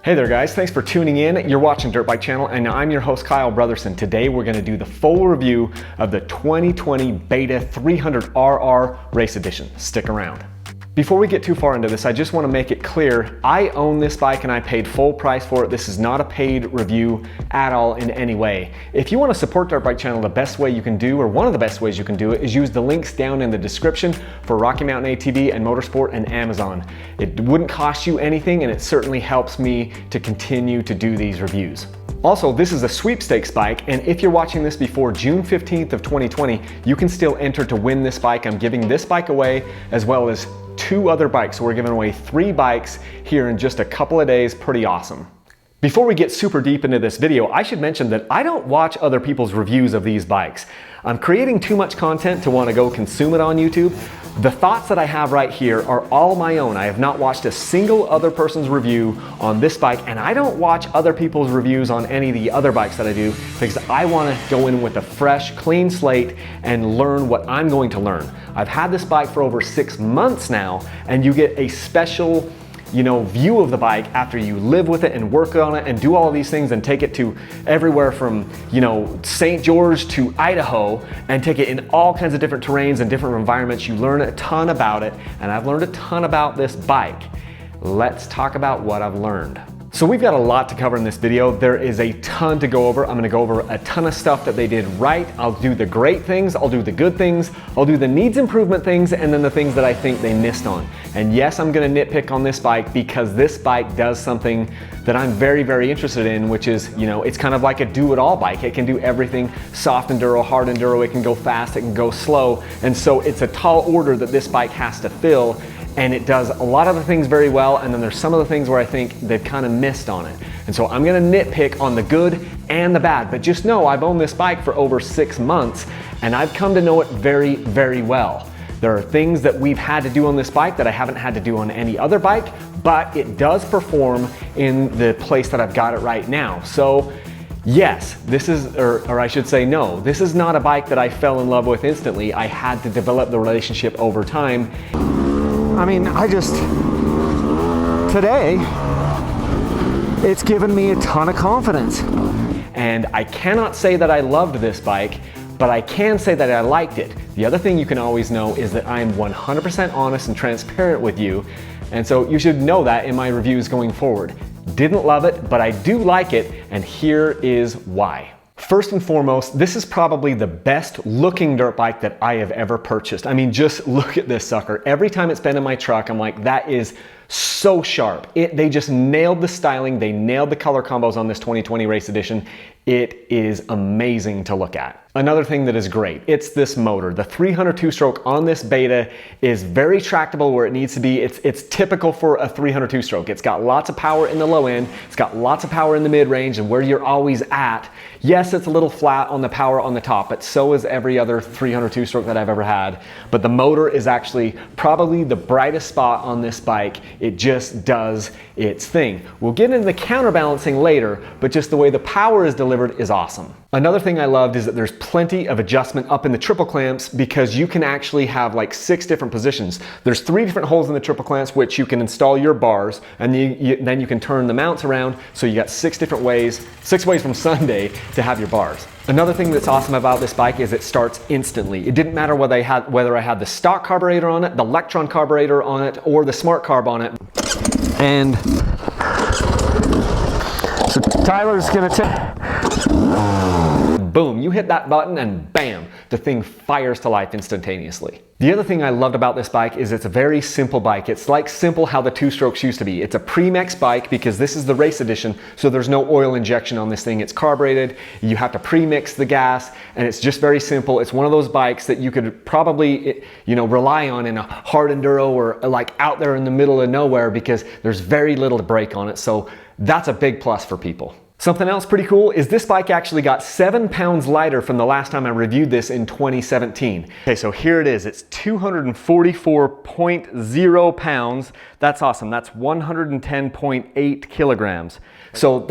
Hey there guys, thanks for tuning in. You're watching Dirt Bike Channel and I'm your host Kyle Brotherson. Today we're going to do the full review of the 2020 Beta 300RR Race Edition. Stick around. Before we get too far into this, I just want to make it clear, I own this bike and I paid full price for it. This is not a paid review at all in any way. If you want to support Dirt Bike Channel, the best way you can do, or one of the best ways you can do it, is use the links down in the description for Rocky Mountain ATV and Motorsport and Amazon. It wouldn't cost you anything and it certainly helps me to continue to do these reviews. Also, this is a sweepstakes bike, and if you're watching this before June 15th of 2020, you can still enter to win this bike. I'm giving this bike away as well as 2 other bikes. So we're giving away 3 bikes here in just a couple of days. Pretty awesome. Before we get super deep into this video, I should mention that I don't watch other people's reviews of these bikes. I'm creating too much content to want to go consume it on YouTube. The thoughts that I have right here are all my own. I have not watched a single other person's review on this bike, and I don't watch other people's reviews on any of the other bikes that I do because I want to go in with a fresh, clean slate and learn what I'm going to learn. I've had this bike for over 6 months now, and you get a special view of the bike after you live with it and work on it and do all of these things and take it to everywhere from, St. George to Idaho and take it in all kinds of different terrains and different environments. You learn a ton about it, and I've learned a ton about this bike. Let's talk about what I've learned. So we've got a lot to cover in this video. There is a ton to go over. I'm gonna go over a ton of stuff that they did right. I'll do the great things, I'll do the good things, I'll do the needs improvement things, and then the things that I think they missed on. And yes, I'm gonna nitpick on this bike because this bike does something that I'm very, very interested in, which is, it's kind of like a do-it-all bike. It can do everything: soft enduro, hard enduro, it can go fast, it can go slow. And so it's a tall order that this bike has to fill. And it does a lot of the things very well, and then there's some of the things where I think they've kind of missed on it. And so I'm gonna nitpick on the good and the bad, but just know I've owned this bike for over 6 months and I've come to know it very, very well. There are things that we've had to do on this bike that I haven't had to do on any other bike, but it does perform in the place that I've got it right now. So yes, this is, or I should say no, this is not a bike that I fell in love with instantly. I had to develop the relationship over time. I mean, today, it's given me a ton of confidence. And I cannot say that I loved this bike, but I can say that I liked it. The other thing you can always know is that I'm 100% honest and transparent with you. And so you should know that in my reviews going forward. Didn't love it, but I do like it, and here is why. First and foremost, this is probably the best looking dirt bike that I have ever purchased. I mean, just look at this sucker. Every time it's been in my truck, I'm like, that is so sharp. They just nailed the styling. They nailed the color combos on this 2020 Race Edition. It is amazing to look at. Another thing that is great, it's this motor. The 300 two-stroke on this Beta is very tractable where it needs to be. It's typical for a 300 two-stroke. It's got lots of power in the low end. It's got lots of power in the mid-range and where you're always at. Yes, it's a little flat on the power on the top, but so is every other 300 two-stroke that I've ever had. But the motor is actually probably the brightest spot on this bike. It just does its thing. We'll get into the counterbalancing later, but just the way the power is delivered is awesome. Another thing I loved is that there's plenty of adjustment up in the triple clamps because you can actually have like 6 different positions. There's 3 different holes in the triple clamps which you can install your bars, and then you can turn the mounts around, so you got 6 different ways, 6 ways from Sunday to have your bars. Another thing that's awesome about this bike is it starts instantly. It didn't matter whether I had the stock carburetor on it, the Electron carburetor on it, or the Smart Carb on it. And so Tyler's gonna boom, you hit that button and bam, the thing fires to life instantaneously. The other thing I loved about this bike is it's a very simple bike. It's like simple how the two-strokes used to be. It's a Premix bike because this is the Race Edition, so there's no oil injection on this thing. It's carbureted, you have to premix the gas, and it's just very simple. It's one of those bikes that you could probably, rely on in a hard enduro or like out there in the middle of nowhere because there's very little to brake on it, so that's a big plus for people. Something else pretty cool is this bike actually got 7 pounds lighter from the last time I reviewed this in 2017. Okay, so here it is. It's 244.0 pounds. That's awesome. That's 110.8 kilograms. So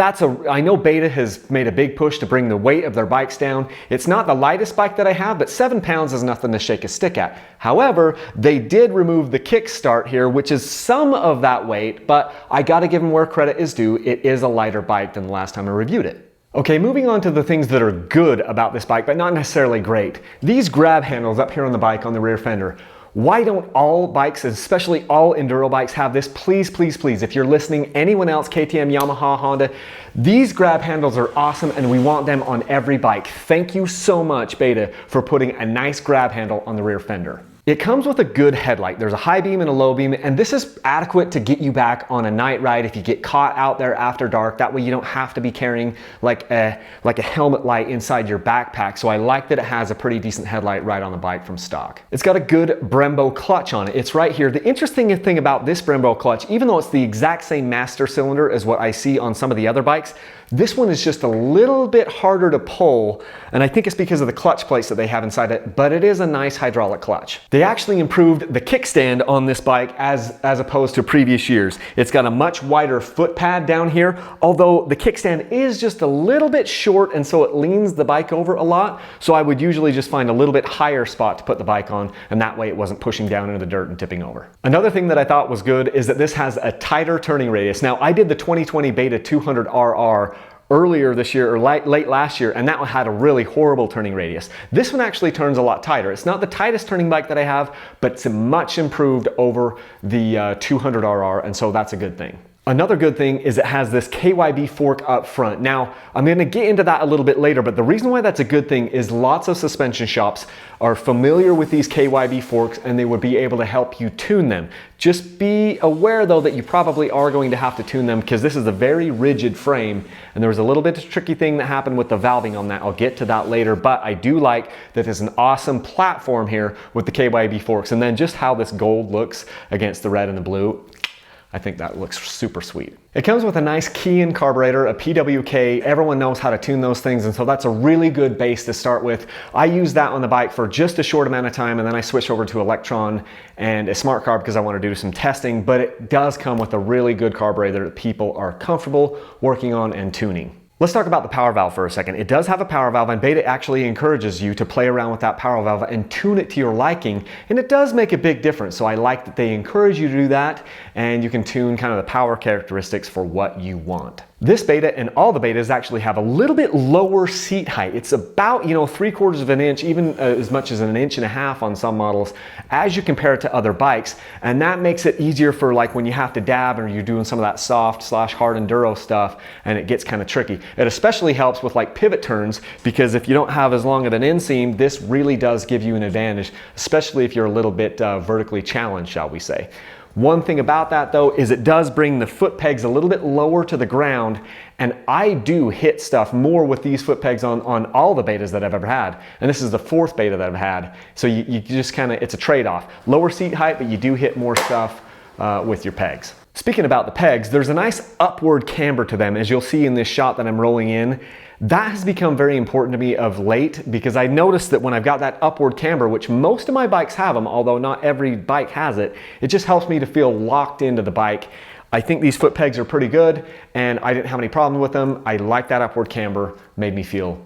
I know Beta has made a big push to bring the weight of their bikes down. It's not the lightest bike that I have, but 7 pounds is nothing to shake a stick at. However, they did remove the kickstart here, which is some of that weight, but I gotta give them where credit is due. It is a lighter bike than the last time I reviewed it. Okay, moving on to the things that are good about this bike, but not necessarily great. These grab handles up here on the bike on the rear fender. Why don't all bikes, especially all enduro bikes, have this? Please, please, please, if you're listening, anyone else, KTM, Yamaha, Honda, these grab handles are awesome and we want them on every bike. Thank you so much, Beta, for putting a nice grab handle on the rear fender. It comes with a good headlight. There's a high beam and a low beam, and this is adequate to get you back on a night ride if you get caught out there after dark. That way you don't have to be carrying like a helmet light inside your backpack. So I like that it has a pretty decent headlight right on the bike from stock. It's got a good Brembo clutch on it. It's right here. The interesting thing about this Brembo clutch, even though it's the exact same master cylinder as what I see on some of the other bikes, this one is just a little bit harder to pull, and I think it's because of the clutch plates that they have inside it, but it is a nice hydraulic clutch. They actually improved the kickstand on this bike as opposed to previous years. It's got a much wider foot pad down here, although the kickstand is just a little bit short, and so it leans the bike over a lot. So I would usually just find a little bit higher spot to put the bike on, and that way it wasn't pushing down into the dirt and tipping over. Another thing that I thought was good is that this has a tighter turning radius. Now, I did the 2020 Beta 200RR earlier this year or late last year, and that one had a really horrible turning radius. This one actually turns a lot tighter. It's not the tightest turning bike that I have, but it's much improved over the 200RR, and so that's a good thing. Another good thing is it has this KYB fork up front. Now, I'm going to get into that a little bit later, but the reason why that's a good thing is lots of suspension shops are familiar with these KYB forks and they would be able to help you tune them. Just be aware though that you probably are going to have to tune them because this is a very rigid frame, and there was a little bit of a tricky thing that happened with the valving on that. I'll get to that later, but I do like that it's an awesome platform here with the KYB forks, and then just how this gold looks against the red and the blue. I think that looks super sweet. It comes with a nice key and carburetor, a PWK. Everyone knows how to tune those things, and so that's a really good base to start with. I use that on the bike for just a short amount of time, and then I switch over to Electron and a smart carb because I want to do some testing, but it does come with a really good carburetor that people are comfortable working on and tuning. Let's talk about the power valve for a second. It does have a power valve, and Beta actually encourages you to play around with that power valve and tune it to your liking, and it does make a big difference. So I like that they encourage you to do that, and you can tune kind of the power characteristics for what you want. This Beta and all the Betas actually have a little bit lower seat height. It's about, 3/4 of an inch, even as much as 1.5 inches on some models as you compare it to other bikes. And that makes it easier for like when you have to dab or you're doing some of that soft/hard enduro stuff and it gets kind of tricky. It especially helps with like pivot turns because if you don't have as long of an inseam, this really does give you an advantage, especially if you're a little bit vertically challenged, shall we say. One thing about that though is it does bring the foot pegs a little bit lower to the ground, and I do hit stuff more with these foot pegs on all the Betas that I've ever had, and this is the 4th Beta that I've had. So you just kind of, it's a trade-off. Lower seat height, but you do hit more stuff with your pegs. Speaking about the pegs, there's a nice upward camber to them, as you'll see in this shot that I'm rolling in. That has become very important to me of late because I noticed that when I've got that upward camber, which most of my bikes have them, although not every bike has it, it just helps me to feel locked into the bike. I think these foot pegs are pretty good and I didn't have any problem with them. I like that upward camber, made me feel,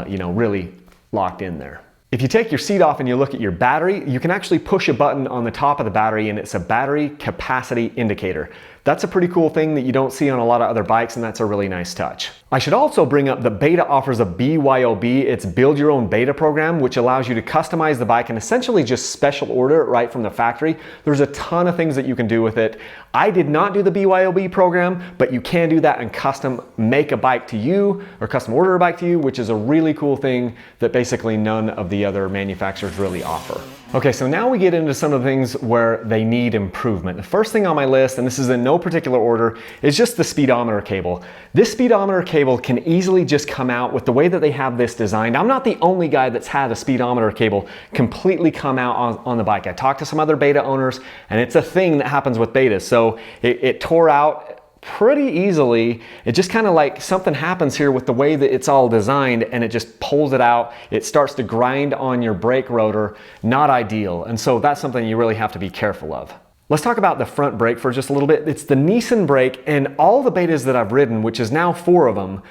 really locked in there. If you take your seat off and you look at your battery, you can actually push a button on the top of the battery and it's a battery capacity indicator. That's a pretty cool thing that you don't see on a lot of other bikes, and that's a really nice touch. I should also bring up that Beta offers a BYOB, it's Build Your Own Beta program, which allows you to customize the bike and essentially just special order it right from the factory. There's a ton of things that you can do with it. I did not do the BYOB program, but you can do that and custom make a bike to you or custom order a bike to you, which is a really cool thing that basically none of the other manufacturers really offer. Okay, so now we get into some of the things where they need improvement. The first thing on my list, and this is in no particular order, is just the speedometer cable. This speedometer cable can easily just come out with the way that they have this designed. I'm not the only guy that's had a speedometer cable completely come out on the bike. I talked to some other Beta owners, and it's a thing that happens with Betas. So it tore out pretty easily. It just kind of like something happens here with the way that it's all designed, and it just pulls it out. It starts to grind on your brake rotor. Not ideal. And so that's something you really have to be careful of. Let's talk about the front brake for just a little bit. It's the Nissan brake, and all the betas that I've ridden, which is now 4 of them,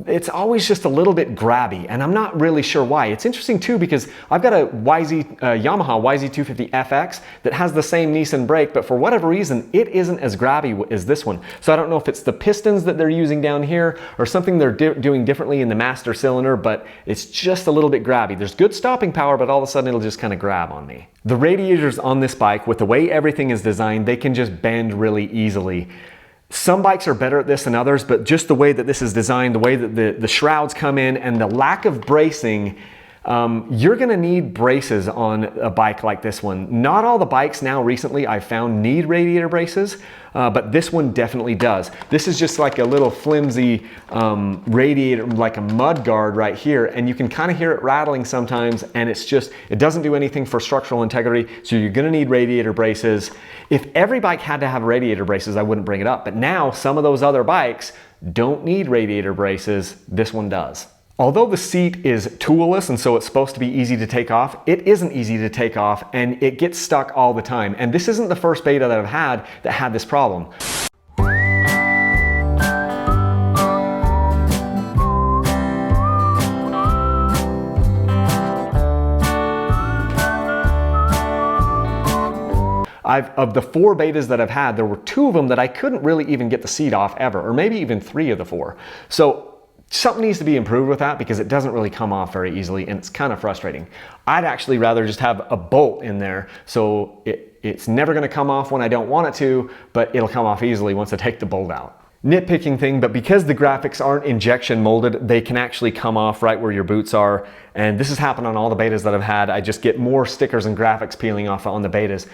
it's always just a little bit grabby, and I'm not really sure why. It's interesting too because I've got a Yamaha YZ250 FX that has the same Nissan brake, but for whatever reason, it isn't as grabby as this one. So I don't know if it's the pistons that they're using down here or something they're doing differently in the master cylinder, but it's just a little bit grabby. There's good stopping power, but all of a sudden it'll just kind of grab on me. The radiators on this bike, with the way everything is designed, they can just bend really easily. Some bikes are better at this than others, but just the way that this is designed, the way that the shrouds come in, and the lack of bracing, you're gonna need braces on a bike like this one. Not all the bikes now recently I've found need radiator braces, but this one definitely does. This is just like a little flimsy radiator, like a mud guard right here, and you can kind of hear it rattling sometimes, and it doesn't do anything for structural integrity, so you're gonna need radiator braces. If every bike had to have radiator braces, I wouldn't bring it up, but now some of those other bikes don't need radiator braces. This one does. Although the seat is toolless and so it's supposed to be easy to take off, it isn't easy to take off, and it gets stuck all the time. And this isn't the first beta that I've had that had this problem. Of the 4 betas that I've had, there were 2 of them that I couldn't really even get the seat off ever, or maybe even 3 of the 4. So something needs to be improved with that because it doesn't really come off very easily, and it's kind of frustrating. I'd actually rather just have a bolt in there so it's never going to come off when I don't want it to, but it'll come off easily once I take the bolt out. Nitpicking thing, but because the graphics aren't injection molded, they can actually come off right where your boots are, and this has happened on all the betas that I've had. I just get more stickers and graphics peeling off on the betas.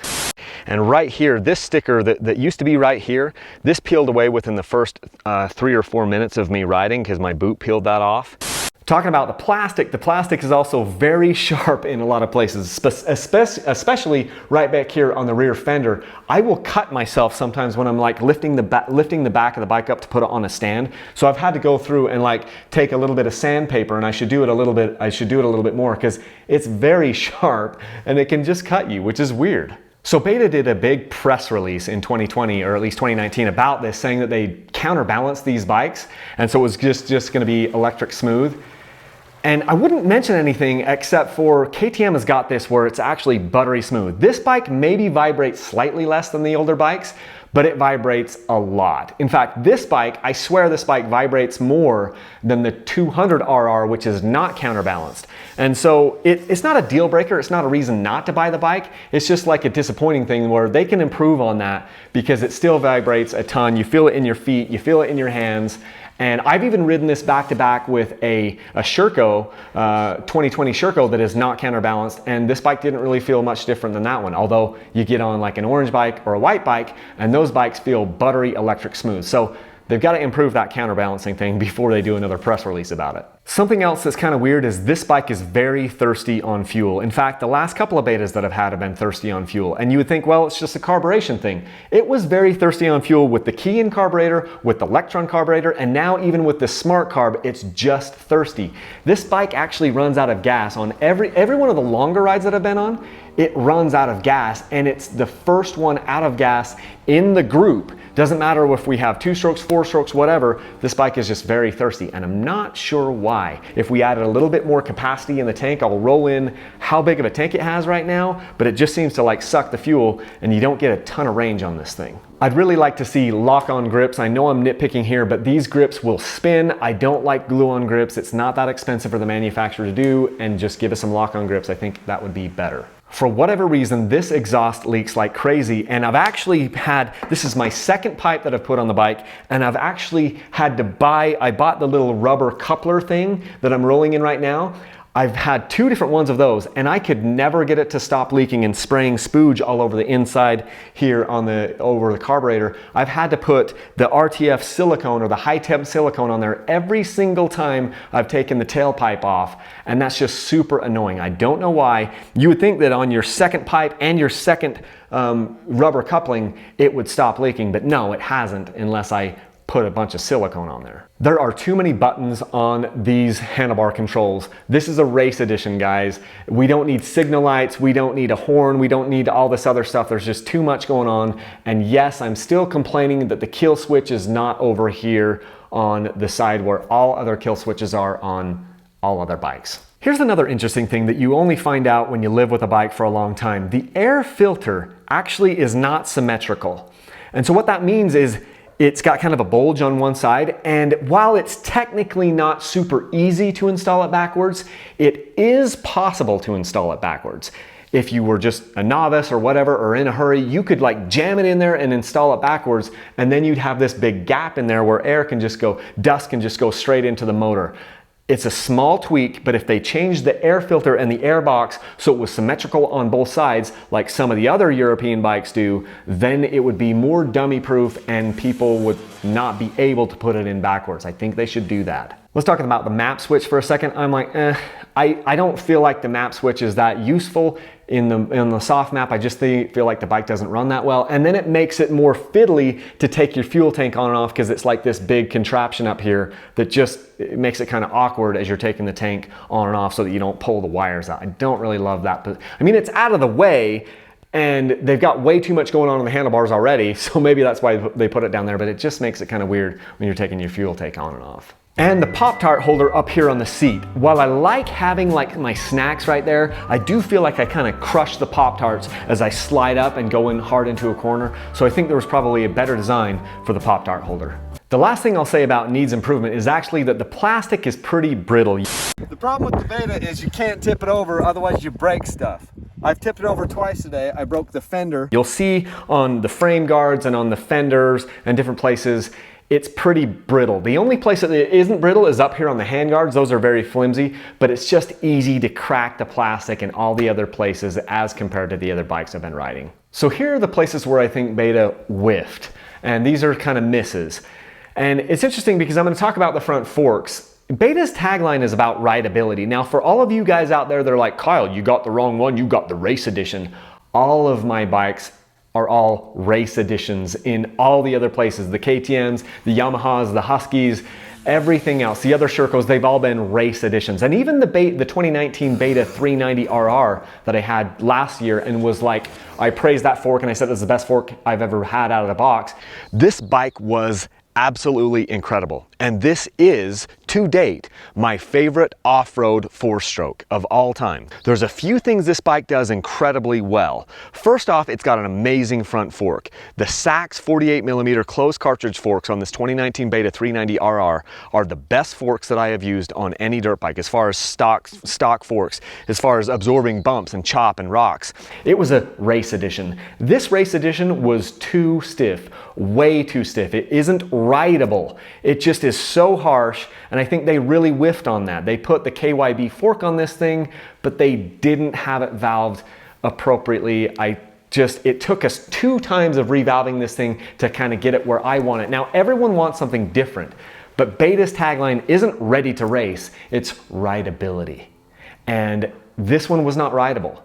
And right here, this sticker that used to be right here, this peeled away within the first 3 or 4 minutes of me riding because my boot peeled that off. Talking about the plastic is also very sharp in a lot of places, especially right back here on the rear fender. I will cut myself sometimes when I'm like lifting the back of the bike up to put it on a stand. So I've had to go through and like take a little bit of sandpaper, and I should do it a little bit more because it's very sharp and it can just cut you, which is weird. So Beta did a big press release in 2020, or at least 2019, about this, saying that they counterbalanced these bikes, and so it was just gonna be electric smooth. And I wouldn't mention anything except for KTM has got this where it's actually buttery smooth. This bike maybe vibrates slightly less than the older bikes, but it vibrates a lot. In fact, this bike, I swear this bike vibrates more than the 200RR, which is not counterbalanced. And so it's not a deal breaker, it's not a reason not to buy the bike, it's just like a disappointing thing where they can improve on that because it still vibrates a ton. You feel it in your feet, you feel it in your hands. And I've even ridden this back to back with a Sherco, 2020 Sherco that is not counterbalanced, and this bike didn't really feel much different than that one, although you get on like an orange bike or a white bike, and those bikes feel buttery electric smooth. So they've got to improve that counterbalancing thing before they do another press release about it. Something else that's kind of weird is this bike is very thirsty on fuel. In fact, the last couple of betas that I've had have been thirsty on fuel. And you would think, well, it's just a carburation thing. It was very thirsty on fuel with the key-in carburetor, with the Electron carburetor, and now even with the Smart Carb, it's just thirsty. This bike actually runs out of gas on every one of the longer rides that I've been on. It runs out of gas, and it's the first one out of gas in the group. Doesn't matter if we have 2 strokes, 4 strokes, whatever, this bike is just very thirsty, and I'm not sure why. If we added a little bit more capacity in the tank, I'll roll in how big of a tank it has right now, but it just seems to like suck the fuel, and you don't get a ton of range on this thing. I'd really like to see lock-on grips. I know I'm nitpicking here, but these grips will spin. I don't like glue-on grips. It's not that expensive for the manufacturer to do, and just give us some lock-on grips. I think that would be better. For whatever reason, this exhaust leaks like crazy, and I've actually had, this is my second pipe that I've put on the bike, and I've actually had to I bought the little rubber coupler thing that I'm rolling in right now. I've had 2 different ones of those, and I could never get it to stop leaking and spraying spooge all over the inside here on over the carburetor. I've had to put the RTF silicone or the high temp silicone on there every single time I've taken the tailpipe off, and that's just super annoying. I don't know why. You would think that on your second pipe and your second rubber coupling, it would stop leaking, but no, it hasn't unless I put a bunch of silicone on there. There are too many buttons on these handlebar controls. This is a race edition, guys. We don't need signal lights, we don't need a horn, we don't need all this other stuff. There's just too much going on. And yes, I'm still complaining that the kill switch is not over here on the side where all other kill switches are on all other bikes. Here's another interesting thing that you only find out when you live with a bike for a long time. The air filter actually is not symmetrical. And so what that means is it's got kind of a bulge on one side, and while it's technically not super easy to install it backwards, it is possible to install it backwards. If you were just a novice or whatever, or in a hurry, you could like jam it in there and install it backwards, and then you'd have this big gap in there where air can just go, dust can just go straight into the motor. It's a small tweak, but if they changed the air filter and the air box so it was symmetrical on both sides, like some of the other European bikes do, then it would be more dummy proof and people would not be able to put it in backwards. I think they should do that. Let's talk about the map switch for a second. I'm like, I don't feel like the map switch is that useful in the soft map. I just feel like the bike doesn't run that well. And then it makes it more fiddly to take your fuel tank on and off because it's like this big contraption up here that just it makes it kind of awkward as you're taking the tank on and off so that you don't pull the wires out. I don't really love that, but I mean, it's out of the way and they've got way too much going on the handlebars already. So maybe that's why they put it down there, but it just makes it kind of weird when you're taking your fuel tank on and off. And the Pop-Tart holder up here on the seat. While I like having like my snacks right there, I do feel like I kind of crush the Pop-Tarts as I slide up and go in hard into a corner. So I think there was probably a better design for the Pop-Tart holder. The last thing I'll say about needs improvement is actually that the plastic is pretty brittle. The problem with the Beta is you can't tip it over, otherwise you break stuff. I've tipped it over twice today. I broke the fender. You'll see on the frame guards and on the fenders and different places, it's pretty brittle. The only place that it isn't brittle is up here on the handguards. Those are very flimsy, but it's just easy to crack the plastic in all the other places as compared to the other bikes I've been riding. So here are the places where I think Beta whiffed, and these are kind of misses. And it's interesting because I'm going to talk about the front forks. Beta's tagline is about rideability. Now, for all of you guys out there that are like, Kyle, you got the wrong one, you got the race edition. All of my bikes are all race editions in all the other places. The KTMs, the Yamahas, the Huskies, everything else. The other Shercos, they've all been race editions. And even the 2019 Beta 390RR that I had last year and was like, I praised that fork and I said it was the best fork I've ever had out of the box. This bike was absolutely incredible. And this is, to date, my favorite off-road four-stroke of all time. There's a few things this bike does incredibly well. First off, it's got an amazing front fork. The Sachs 48mm closed cartridge forks on this 2019 Beta 390RR are the best forks that I have used on any dirt bike as far as stock forks, as far as absorbing bumps and chop and rocks. It was a race edition. This race edition was too stiff, way too stiff. It isn't rideable. It just is so harsh, and I think they really whiffed on that. They put the KYB fork on this thing, but they didn't have it valved appropriately. It took us 2 times of revalving this thing to kind of get it where I want it. Now, everyone wants something different, but Beta's tagline isn't ready to race, it's rideability. And this one was not rideable.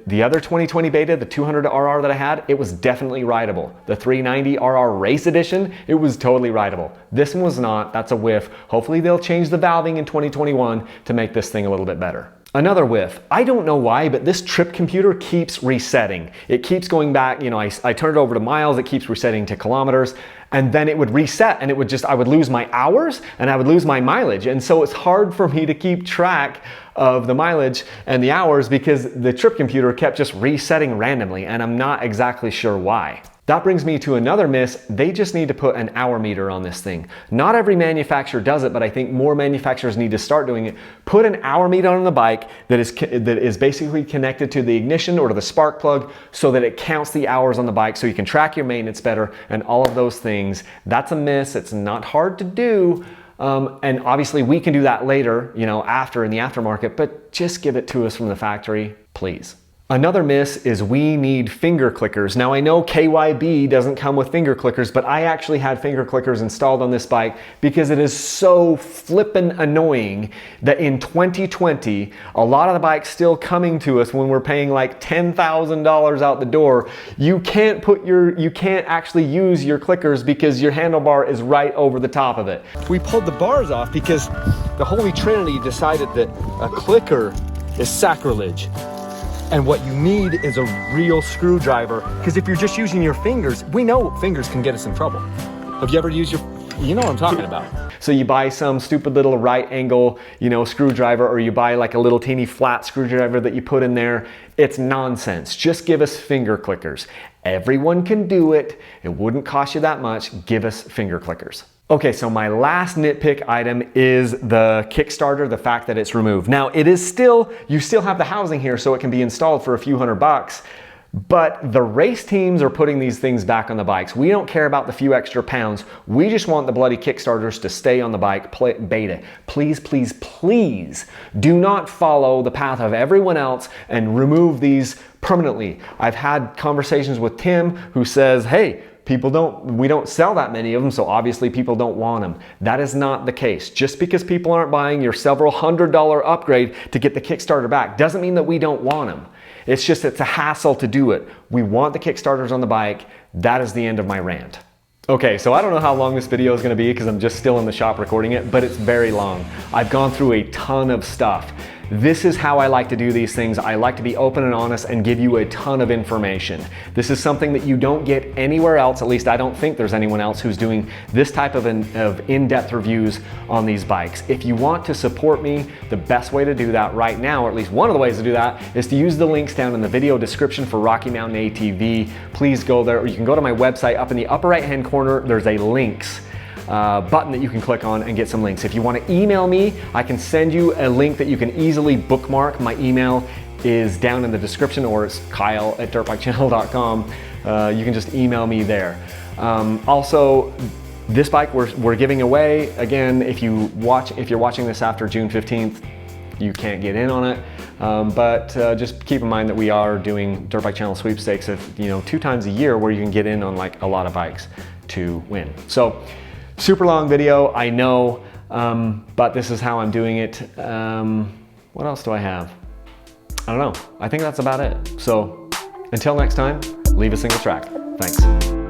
The other 2020 Beta, the 200RR that I had, it was definitely rideable. The 390RR Race Edition, it was totally rideable. This one was not, that's a whiff. Hopefully they'll change the valving in 2021 to make this thing a little bit better. Another whiff. I don't know why, but this trip computer keeps resetting. It keeps going back, you know, I turn it over to miles, it keeps resetting to kilometers, and then it would reset and I would lose my hours and I would lose my mileage. And so it's hard for me to keep track of the mileage and the hours because the trip computer kept just resetting randomly and I'm not exactly sure why. That brings me to another miss. They just need to put an hour meter on this thing. Not every manufacturer does it, but I think more manufacturers need to start doing it. Put an hour meter on the bike that is basically connected to the ignition or to the spark plug so that it counts the hours on the bike so you can track your maintenance better and all of those things. That's a miss. It's not hard to do, And obviously we can do that later, you know, after in the aftermarket, but just give it to us from the factory, please. Another miss is we need finger clickers. Now I know KYB doesn't come with finger clickers, but I actually had finger clickers installed on this bike because it is so flippin' annoying that in 2020, a lot of the bikes still coming to us when we're paying like $10,000 out the door, you can't actually use your clickers because your handlebar is right over the top of it. We pulled the bars off because the Holy Trinity decided that a clicker is sacrilege. And what you need is a real screwdriver, because if you're just using your fingers, we know fingers can get us in trouble. Have you ever used you know what I'm talking about. So you buy some stupid little right angle, you know, screwdriver, or you buy like a little teeny flat screwdriver that you put in there. It's nonsense. Just give us finger clickers. Everyone can do it. It wouldn't cost you that much. Give us finger clickers. Okay, so my last nitpick item is the Kickstarter, the fact that it's removed. Now it is still, you still have the housing here so it can be installed for a few $100, but the race teams are putting these things back on the bikes. We don't care about the few extra pounds. We just want the bloody Kickstarters to stay on the bike beta. Please, please, please do not follow the path of everyone else and remove these permanently. I've had conversations with Tim who says, hey, we don't sell that many of them, so obviously people don't want them. That is not the case. Just because people aren't buying your several $100 upgrade to get the Kickstarter back doesn't mean that we don't want them. It's just, it's a hassle to do it. We want the Kickstarters on the bike. That is the end of my rant. Okay, so I don't know how long this video is going to be because I'm just still in the shop recording it, but it's very long. I've gone through a ton of stuff. This is how I like to do these things. I like to be open and honest and give you a ton of information. This is something that you don't get anywhere else. At least I don't think there's anyone else who's doing this type of in-depth reviews on these bikes. If you want to support me, the best way to do that right now, or at least one of the ways to do that, is to use the links down in the video description for Rocky Mountain ATV. Please go there, or you can go to my website. Up in the upper right hand corner, there's a links button that you can click on and get some links. If you want to email me, I can send you a link that you can easily bookmark. My email is down in the description, or it's kyle@dirtbikechannel.com. You can just email me there. Also, this bike we're giving away. Again, if you're watching this after June 15th, you can't get in on it. But just keep in mind that we are doing Dirt Bike Channel sweepstakes, 2 times a year, where you can get in on like a lot of bikes to win. So super long video, I know, but this is how I'm doing it. What else do I have? I don't know. I think that's about it. So until next time, leave a single track. Thanks.